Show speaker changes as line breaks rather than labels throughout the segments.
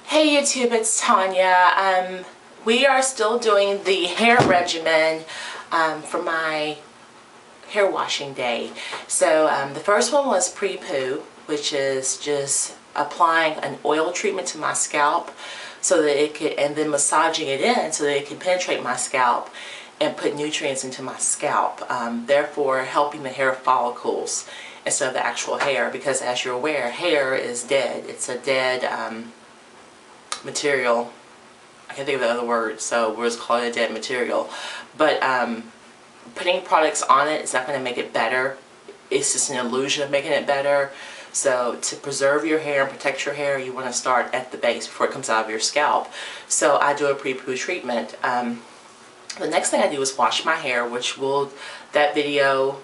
Hey YouTube, it's Tanya. We are still doing the hair regimen for my hair washing day. So the first one was pre-poo, which is just applying an oil treatment to my scalp so that it could, and then massaging it in so that it can penetrate my scalp and put nutrients into my scalp, therefore helping the hair follicles instead of the actual hair, because as you're aware, hair is dead. It's a dead material. I can't think of the other word, so we'll just call it a dead material. But putting products on it is not going to make it better. It's just an illusion of making it better. So to preserve your hair and protect your hair, you want to start at the base before it comes out of your scalp. So I do a pre-poo treatment. The next thing I do is wash my hair, which will, that video,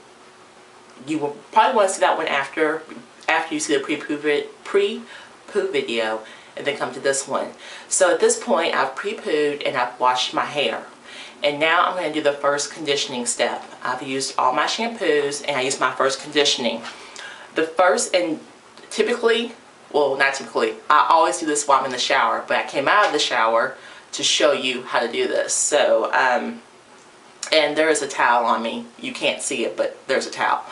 you will probably want to see that one after you see the pre-poo video, and then come to this one. So at this point, I've pre-pooed and I've washed my hair. And now I'm going to do the first conditioning step. I've used all my shampoos and I use my first conditioning. The first, and typically, well not typically, I always do this while I'm in the shower, but I came out of the shower to show you how to do this. So, and there is a towel on me. You can't see it, but there's a towel.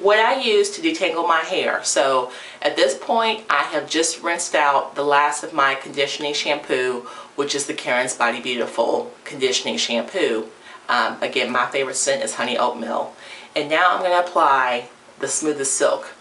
What I use to detangle my hair. So at this point, I have just rinsed out the last of my conditioning shampoo, which is the Karen's Body Beautiful conditioning shampoo. Again, my favorite scent is honey oatmeal. And now I'm going to apply the Smoothest Silk.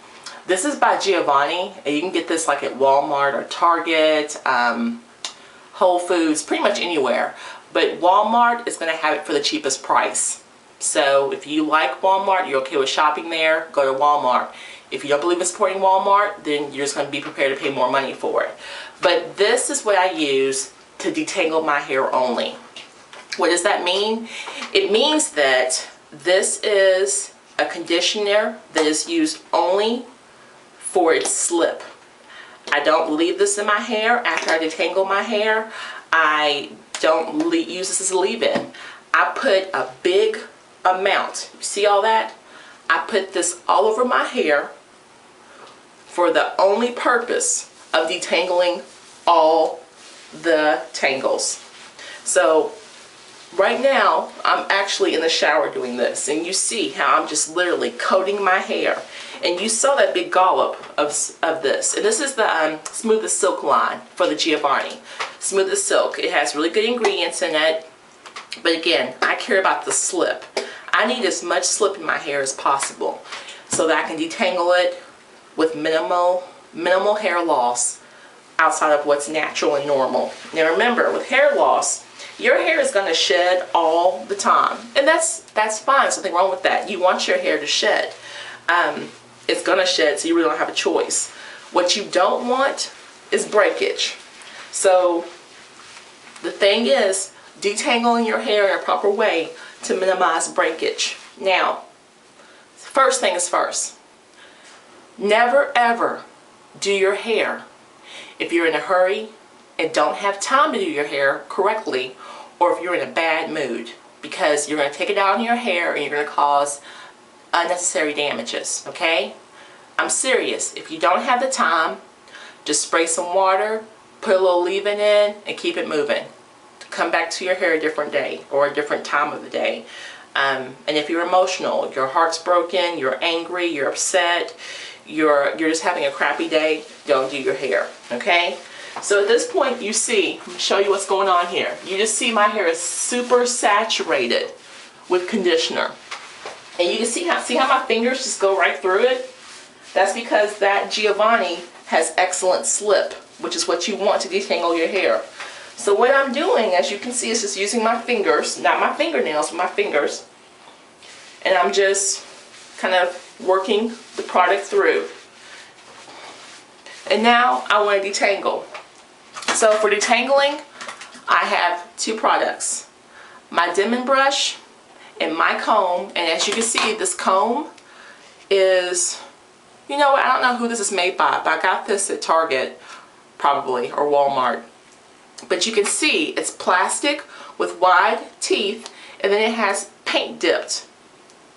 This is by Giovanni, and you can get this like at Walmart or Target, Whole Foods, pretty much anywhere. But Walmart is going to have it for the cheapest price. So if you like Walmart, you're okay with shopping there, go to Walmart. If you don't believe in supporting Walmart, then you're just going to be prepared to pay more money for it. But this is what I use to detangle my hair only. What does that mean? It means that this is a conditioner that is used only for its slip. I don't leave this in my hair after I detangle my hair. I don't use this as a leave-in. I put a big amount. You see all that? I put this all over my hair for the only purpose of detangling all the tangles. So right now I'm actually in the shower doing this, and you see how I'm just literally coating my hair, and you saw that big dollop of this, and this is the Smoothest Silk line for the Giovanni. Smoothest Silk. It has really good ingredients in it, but again, I care about the slip. I need as much slip in my hair as possible so that I can detangle it with minimal hair loss outside of what's natural and normal. Now remember, with hair loss, your hair is going to shed all the time, and that's fine. There's nothing wrong with that. You want your hair to shed. It's going to shed, so you really don't have a choice. What you don't want is breakage. So the thing is, detangling your hair in a proper way to minimize breakage. Now, first thing is first. Never ever do your hair if you're in a hurry and don't have time to do your hair correctly, or if you're in a bad mood, because you're going to take it out on your hair and you're going to cause unnecessary damages, okay? I'm serious. If you don't have the time, just spray some water, put a little leave-in in, and keep it moving. Come back to your hair a different day or a different time of the day. And if you're emotional, your heart's broken, you're angry, you're upset, you're just having a crappy day, don't do your hair, okay? So at this point, you see, let me show you what's going on here. You just see my hair is super saturated with conditioner. And you can see how my fingers just go right through it? That's because that Giovanni has excellent slip, which is what you want to detangle your hair. So what I'm doing, as you can see, is just using my fingers, not my fingernails, but my fingers. And I'm just kind of working the product through. And now I want to detangle. So for detangling, I have two products. My Diamond brush and my comb. And as you can see, this comb is, you know what, I don't know who this is made by, but I got this at Target, probably, or Walmart. But you can see it's plastic with wide teeth, and then it has paint dipped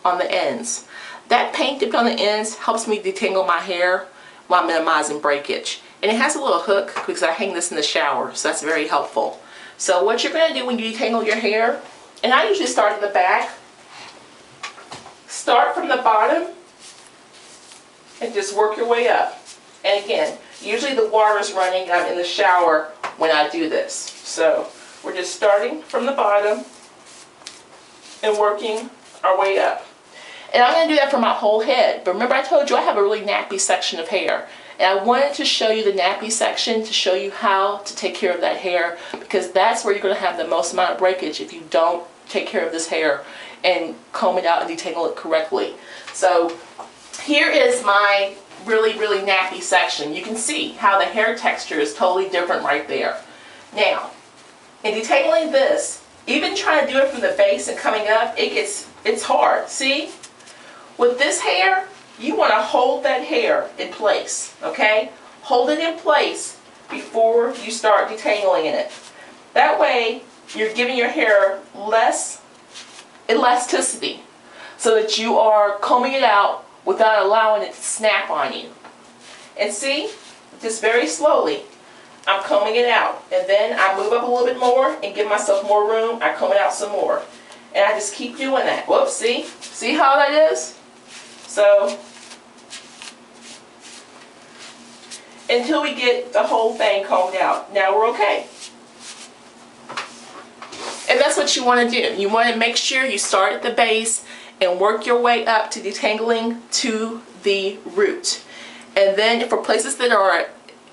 on the ends. That paint dipped on the ends helps me detangle my hair while minimizing breakage. And it has a little hook because I hang this in the shower, so that's very helpful. So what you're going to do when you detangle your hair, and I usually start in the back, start from the bottom and just work your way up. And again, usually the water's running. I'm in the shower when I do this. So we're just starting from the bottom and working our way up. And I'm going to do that for my whole head. But remember I told you I have a really nappy section of hair. And I wanted to show you the nappy section to show you how to take care of that hair, because that's where you're going to have the most amount of breakage if you don't take care of this hair and comb it out and detangle it correctly. So here is my really nappy section. You can see how the hair texture is totally different right there. Now, in detangling this, even trying to do it from the base and coming up, it's hard. See? With this hair, you want to hold that hair in place, okay? Hold it in place before you start detangling in it. That way, you're giving your hair less elasticity so that you are combing it out without allowing it to snap on you. And see, just very slowly, I'm combing it out. And then I move up a little bit more and give myself more room. I comb it out some more. And I just keep doing that. Whoops, see? See how that is? So, until we get the whole thing combed out. Now we're okay. And that's what you want to do. You want to make sure you start at the base and work your way up to detangling to the root. And then for places that are,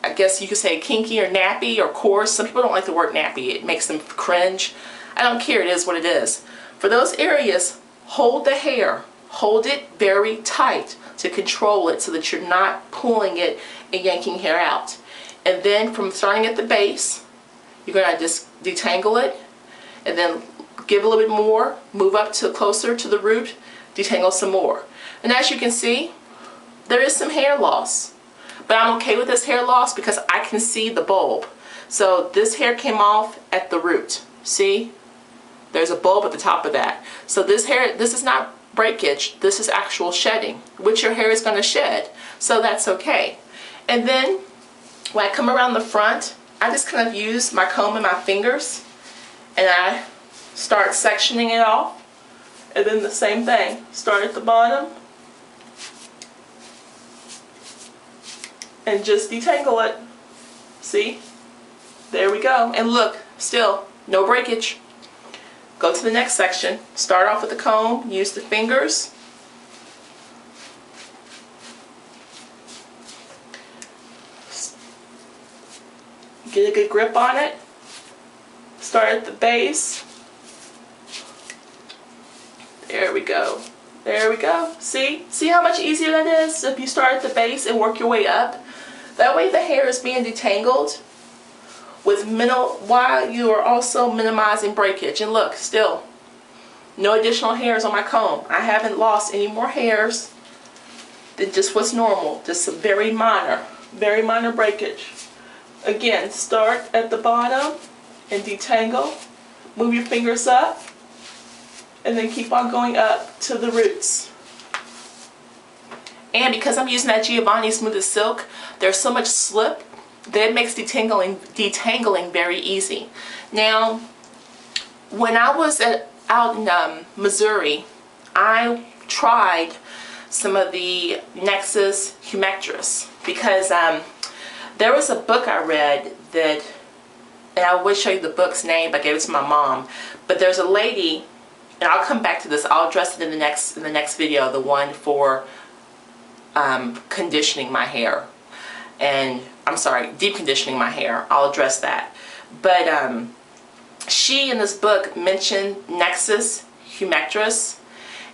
I guess you could say kinky or nappy or coarse, some people don't like the word nappy. It makes them cringe. I don't care. It is what it is. For those areas, hold the hair. Hold it very tight to control it so that you're not pulling it and yanking hair out. And then from starting at the base, you're going to just detangle it and then give a little bit more, move up to closer to the root, detangle some more. And as you can see, there is some hair loss. But I'm okay with this hair loss because I can see the bulb. So this hair came off at the root. See? There's a bulb at the top of that. So this hair, this is not breakage, this is actual shedding, which your hair is going to shed. So that's okay. And then when I come around the front, I just kind of use my comb and my fingers and I start sectioning it off. And then the same thing, start at the bottom and just detangle it. See? There we go. And look, still no breakage. Go to the next section. Start off with the comb, use the fingers. Get a good grip on it. Start at the base. There we go. There we go. See? See how much easier that is if you start at the base and work your way up? That way the hair is being detangled with while you are also minimizing breakage. And look, still, no additional hairs on my comb. I haven't lost any more hairs than just what's normal. Just some very minor breakage. Again, start at the bottom and detangle. Move your fingers up and then keep on going up to the roots. And because I'm using that Giovanni Smooth as Silk, there's so much slip that makes detangling very easy. Now, when I was out in Missouri, I tried some of the Nexus Humectress because there was a book I read that, and I will show you the book's name, I gave it to my mom, but there's a lady, and I'll come back to this, I'll address it in the next video, the one for conditioning my hair. And I'm sorry, deep conditioning my hair. I'll address that. But she in this book mentioned Nexus Humectress.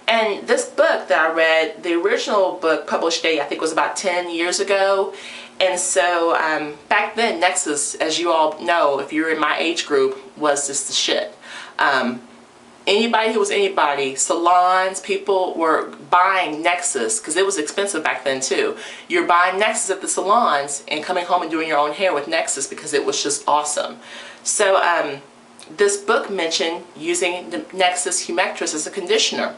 And this book that I read, the original book published I think was about 10 years ago. And so back then Nexus, as you all know, if you're in my age group, was just the shit. Anybody who was anybody, salons, people were buying Nexus because it was expensive back then too. You're buying Nexus at the salons and coming home and doing your own hair with Nexus because it was just awesome. So this book mentioned using the Nexus Humectress as a conditioner.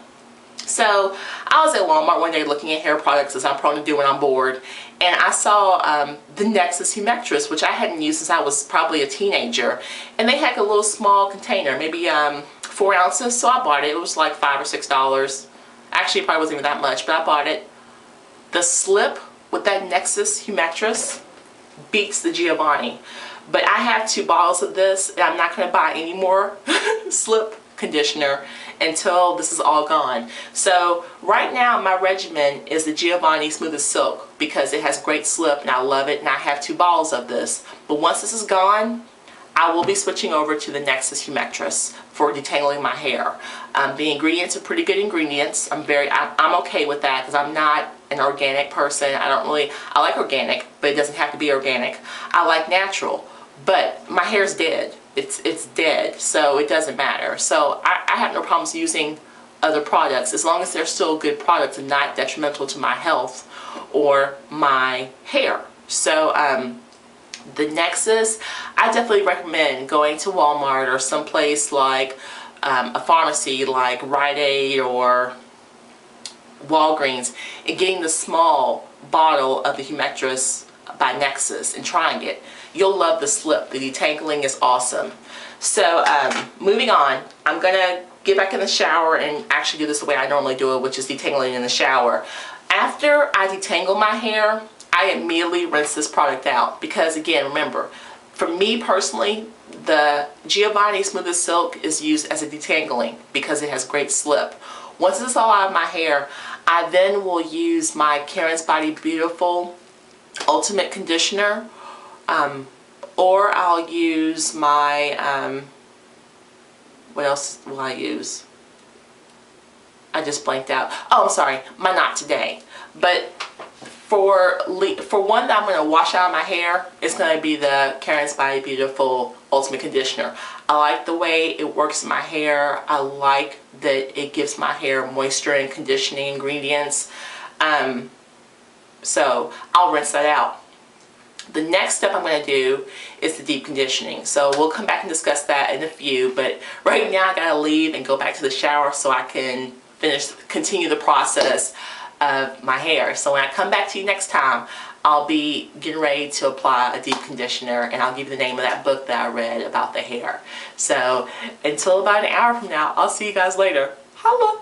So I was at Walmart one day looking at hair products, as I'm prone to do when I'm bored, and I saw the Nexus Humectress, which I hadn't used since I was probably a teenager, and they had a little small container, maybe 4 ounces, so I bought it. It was like $5 or $6. Actually, it probably wasn't even that much, but I bought it. The slip with that Nexus Humectress beats the Giovanni. But I have 2 bottles of this, and I'm not going to buy any more slip conditioner until this is all gone. So right now my regimen is the Giovanni Smooth as Silk because it has great slip and I love it, and I have 2 bottles of this. But once this is gone, I will be switching over to the Nexus Humectress for detangling my hair. The ingredients are pretty good ingredients. I'm okay with that because I'm not an organic person. I like organic, but it doesn't have to be organic. I like natural, but my hair's dead. It's dead, so it doesn't matter. So I have no problems using other products as long as they're still good products and not detrimental to my health or my hair. So the Nexus, I definitely recommend going to Walmart or someplace like a pharmacy like Rite Aid or Walgreens and getting the small bottle of the Humectress by Nexus and trying it. You'll love the slip. The detangling is awesome. So moving on, I'm gonna get back in the shower and actually do this the way I normally do it, which is detangling in the shower. After I detangle my hair, I immediately rinse this product out because, again, remember, for me personally, the Giovanni Smooth as Silk is used as a detangling because it has great slip. Once it's all out of my hair, I then will use my Karen's Body Beautiful Ultimate Conditioner, or I'll use my, what else will I use? I just blanked out. Oh, I'm sorry, my Not Today. But for one that I'm going to wash out of my hair, it's going to be the Karen's Body Beautiful Ultimate Conditioner. I like the way it works in my hair. I like that it gives my hair moisture and conditioning ingredients. So I'll rinse that out. The next step I'm going to do is the deep conditioning. So we'll come back and discuss that in a few, but right now I gotta leave and go back to the shower so I can continue the process of my hair. So when I come back to you next time, I'll be getting ready to apply a deep conditioner, and I'll give you the name of that book that I read about the hair. So until about an hour from now, I'll see you guys later. Holla!